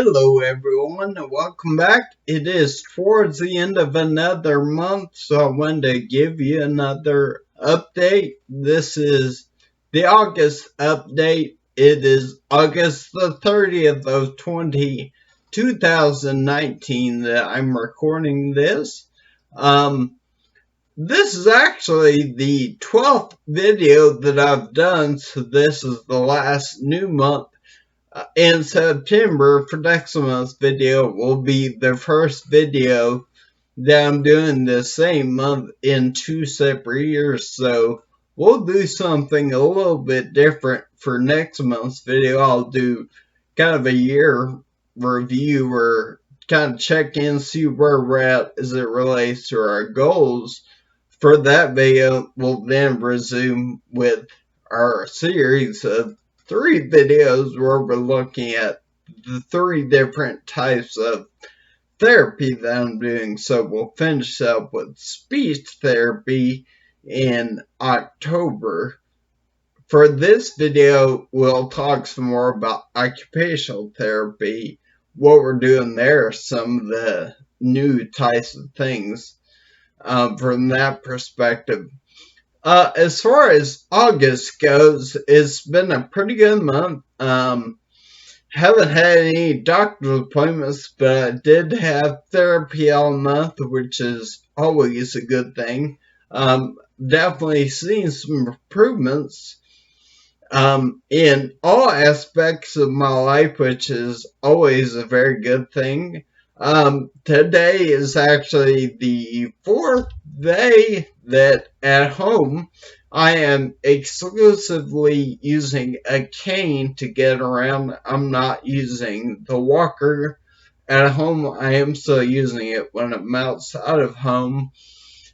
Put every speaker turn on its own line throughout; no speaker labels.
Hello everyone and welcome back. It is towards the end of another month, so I wanted to give you another update. This is the August update. It is August the 30th of 2019 that I'm recording this. Um, this is actually the 12th video that I've done, so this is the last new month in September for next month's video will be the first video that I'm doing the same month in 2 separate years. So we'll do something a little bit different for next month's video. I'll do kind of a year review or kind of check in, see where we're at as it relates to our goals. For that video, we'll then resume with our series of 3 videos where we're looking at the 3 different types of therapy that I'm doing. So we'll finish up with speech therapy in October. For this video, we'll talk some more about occupational therapy, what we're doing there, some of the new types of things from that perspective. As far as August goes, it's been a pretty good month. Haven't had any doctor's appointments, but I did have therapy all month, which is always a good thing. Definitely seen some improvements in all aspects of my life, which is always a very good thing. Today is actually the 4th day that at home I am exclusively using a cane to get around. I'm not using the walker at home. I am still using it when I'm outside of home.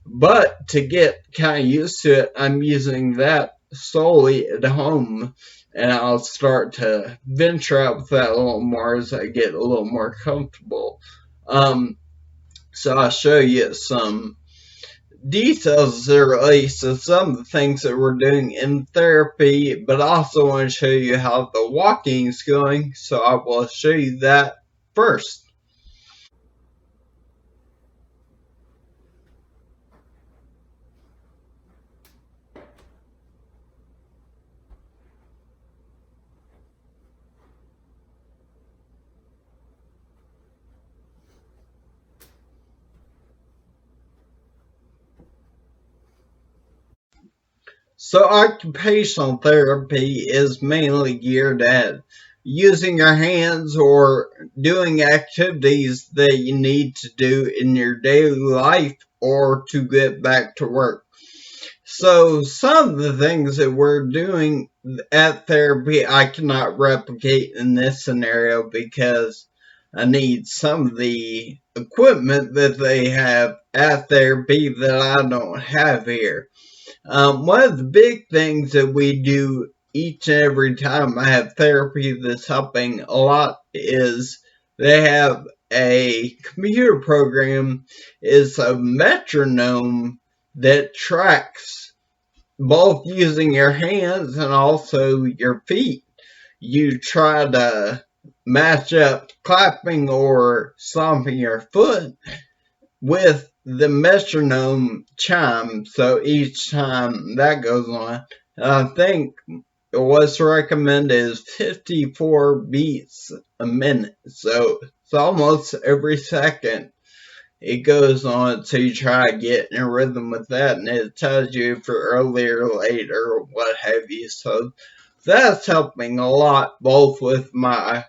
But to get kind of used to it, I'm using that solely at home. And I'll start to venture out with that a little more as I get a little more comfortable. Um, so I'll show you some details that relate to some of the things that we're doing in therapy, but I also want to show you how the walking is going. So I will show you that first. So occupational therapy is mainly geared at using your hands or doing activities that you need to do in your daily life or to get back to work. So some of the things that we're doing at therapy I cannot replicate in this scenario because I need some of the equipment that they have at therapy that I don't have here. One of the big things that we do each and every time I have therapy that's helping a lot is they have a computer program, is a metronome that tracks both using your hands and also your feet. You try to match up clapping or stomping your foot with the metronome chime. So each time that goes on, I think what's recommended is 54 beats a minute. So it's almost every second it goes on, so you try to get in a rhythm with that, and it tells you if you're early or late or what have you. So that's helping a lot, both with my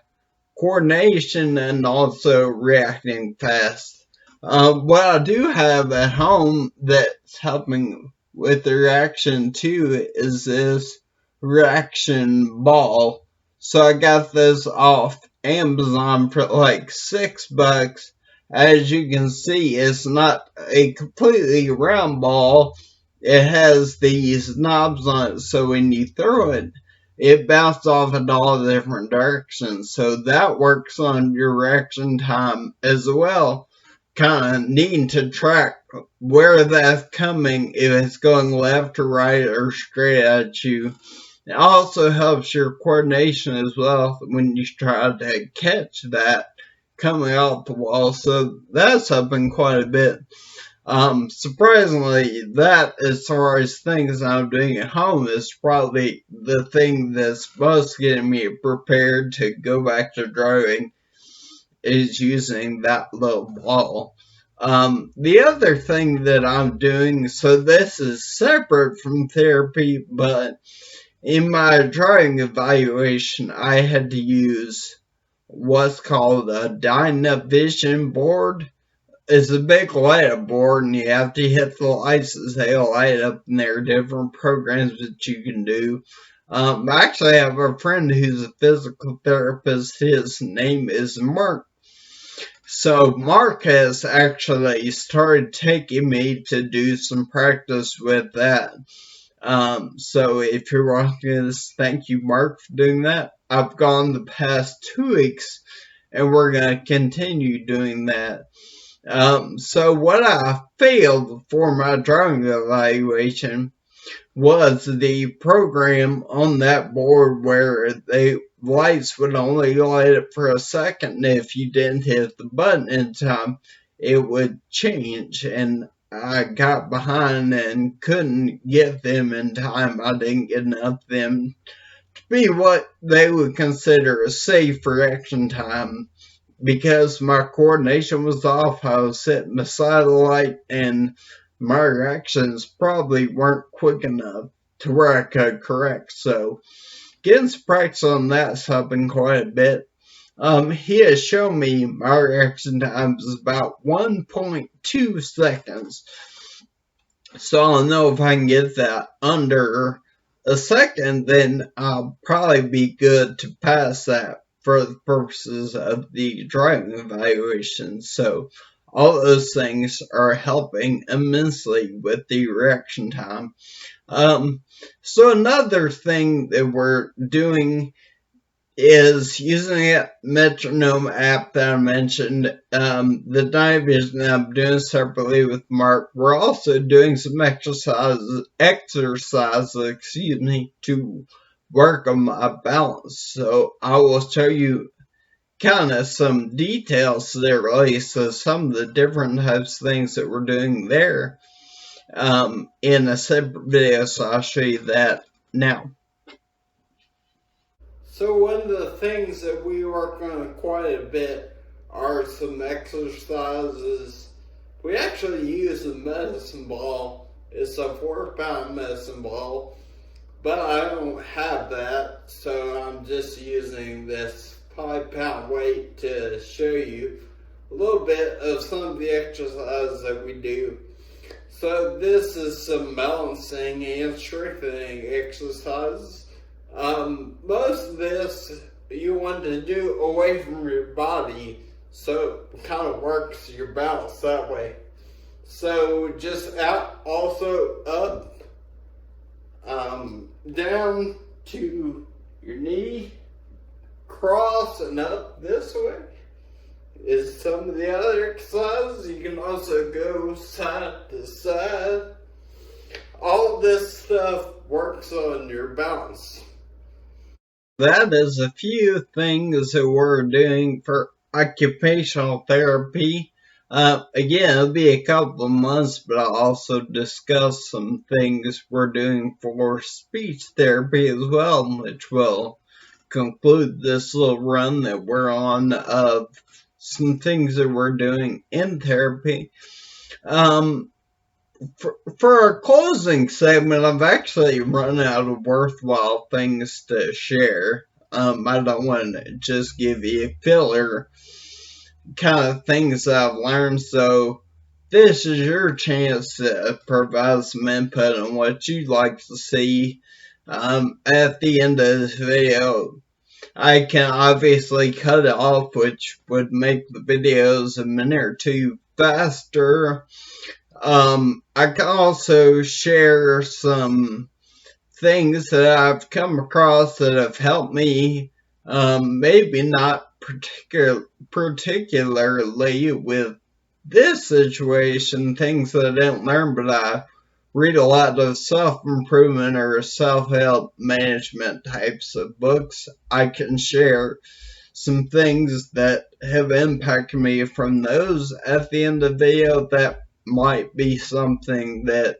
coordination and also reacting fast. What I do have at home that's helping with the reaction too is this reaction ball. So I got this off Amazon for like $6. As you can see, it's not a completely round ball. It has these knobs on it, so when you throw it, it bounced off in all different directions. So that works on your reaction time as well. Kind of needing to track where that's coming, if it's going left or right or straight at you. It also helps your coordination as well when you try to catch that coming off the wall. So that's helping quite a bit. Surprisingly, that as far as things I'm doing at home is probably the thing that's most getting me prepared to go back to driving is using that little ball. The other thing that I'm doing, so this is separate from therapy, but in my driving evaluation, I had to use what's called a Dynavision board. It's a big light up board, and you have to hit the lights as they light up, and there are different programs that you can do. I actually have a friend who's a physical therapist. His name is Mark. So Mark has actually started taking me to do some practice with that. So if you're watching this, thank you, Mark, for doing that. I've gone the past 2 weeks, and we're going to continue doing that. So what I failed for my driving evaluation was the program on that board where the lights would only light up for a second, and if you didn't hit the button in time, it would change. And I got behind and couldn't get them in time. I didn't get enough of them to be what they would consider a safe reaction time because my coordination was off. I was sitting beside the light, and my reactions probably weren't quick enough to where I could correct. So getting some practice on that's helping quite a bit. He has shown me my reaction time is about 1.2 seconds. So I'll know if I can get that under a second, then I'll probably be good to pass that for the purposes of the driving evaluation. So all those things are helping immensely with the reaction time. So another thing that we're doing is using that metronome app that I mentioned. The night vision that I'm doing separately with Mark. We're also doing some exercises, to work on my balance. So I will show you kind of some details there, really. So some of the different types of things that we're doing there in a separate video. So I'll show you that now. So one of the things that we work on quite a bit are some exercises. We actually use a medicine ball. It's a 4-pound medicine ball, but I don't have that, so I'm just using this 5-pound weight to show you a little bit of some of the exercises that we do. So this is some balancing and strengthening exercises. Most of this you want to do away from your body, so it kind of works your balance that way. So just out, also up, down to your knee, cross and up this way is some of the other exercises. You can also go side to side. All this stuff works on your balance. That is a few things that we're doing for occupational therapy. Again, it'll be a couple of months, but I'll also discuss some things we're doing for speech therapy as well, which will conclude this little run that we're on of some things that we're doing in therapy. For our closing segment, I've actually run out of worthwhile things to share. I don't want to just give you filler kind of things that I've learned, so this is your chance to provide some input on what you'd like to see at the end of this video. I can obviously cut it off, which would make the videos a minute or two faster. I can also share some things that I've come across that have helped me, maybe not particularly with this situation, things that I didn't learn, but I read a lot of self-improvement or self-help management types of books, I can share some things that have impacted me from those at the end of the video that might be something that,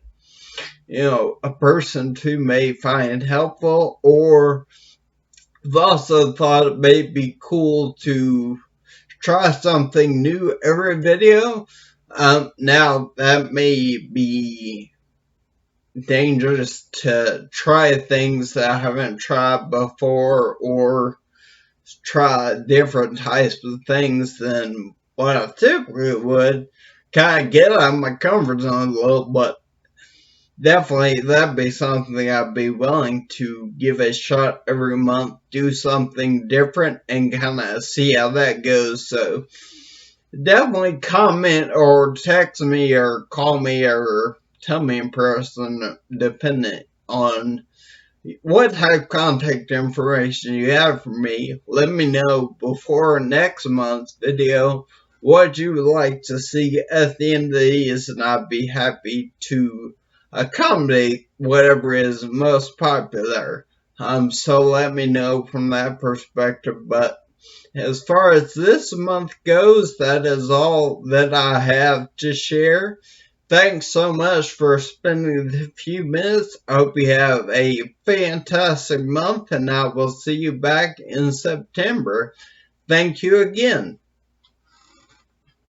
a person too may find helpful, or I've also thought it may be cool to try something new every video. Now, that may be dangerous to try things that I haven't tried before, or try different types of things than what I typically would. Kind of get out of my comfort zone a little, but definitely that'd be something I'd be willing to give a shot every month, do something different, and kind of see how that goes. So definitely comment or text me or call me or tell me in person, depending on what type of contact information you have for me. Let me know before next month's video what you would like to see at the end of these, and I'd be happy to accommodate whatever is most popular. So let me know from that perspective. But as far as this month goes, that is all that I have to share. Thanks so much for spending a few minutes. I hope you have a fantastic month, and I will see you back in September. Thank you again.